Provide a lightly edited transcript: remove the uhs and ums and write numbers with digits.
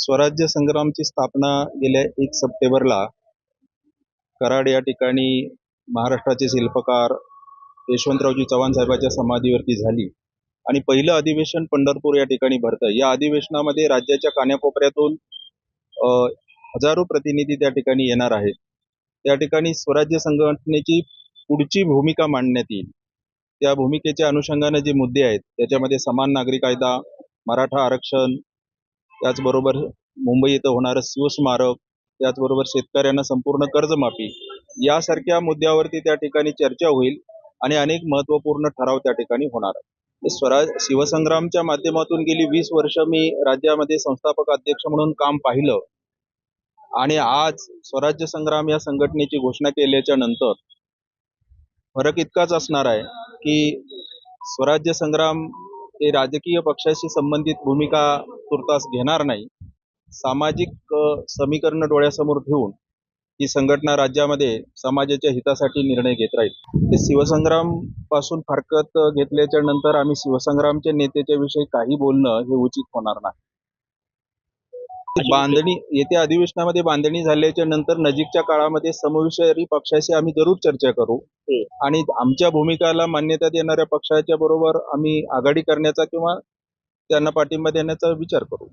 स्वराज्य संग्रामची स्थापना गेल्या 1 सप्टेंबरला कराड या ठिकाणी महाराष्ट्राचे शिल्पकार यशवंतरावजी चव्हाण साहेबांच्या समाधीवरती झाली आणि पहिलं अधिवेशन पंढरपूर या ठिकाणी भरतं। या अधिवेशनामध्ये राज्याच्या कानाकोपऱ्यातून हजारो प्रतिनिधी त्या ठिकाणी येणार आहेत। त्या ठिकाणी स्वराज्य संघटनेची पुढची भूमिका मांडण्यात येईल। त्या भूमिकेच्या अनुषंगाने जे मुद्दे आहेत त्याच्यामध्ये समान नागरी कायदा, मराठा आरक्षण, त्याचबरोबर मुंबई येथे होणारं शिवस्मारक, त्याचबरोबर शेतकऱ्यांना संपूर्ण कर्जमाफी यासारख्या मुद्द्यावरती त्या ठिकाणी चर्चा होईल आणि अनेक महत्त्वपूर्ण ठराव त्या ठिकाणी होणार आहेत। शिवसंग्रामच्या माध्यमातून गेली 20 वर्ष मी राज्यामध्ये संस्थापक अध्यक्ष म्हणून काम पाहिलं आणि आज स्वराज्य संग्राम या संघटनेची घोषणा केल्याच्या नंतर फरक इतकाच असणार आहे की स्वराज्य संग्राम हे राजकीय पक्षाशी संबंधित भूमिका तुर्तास घेणार नाही। सामाजिक समीकरण डोळ्यासमोर ठेवून ही संघटना राज्यामध्ये समाजाच्या हितासाठी निर्णय घेत राहील। ते शिवसंग्राम पासून फारकत घेतल्याच्या नंतर आम्ही शिवसंग्रामच्या नेत्याच्या विषयी काही बोलणं हे उचित होणार नाही। बांधणी येत्या अधिवेशनामध्ये बांधणी झाल्याच्या नंतर नजीकच्या काळामध्ये समविचारी पक्षाशी आम्ही जरूर चर्चा करू आणि आमच्या भूमिकाला मान्यता देणाऱ्या पक्षाच्या बरोबर आम्ही आघाडी करण्याचा किंवा त्यांना पाठिंबा देण्याचा विचार करू।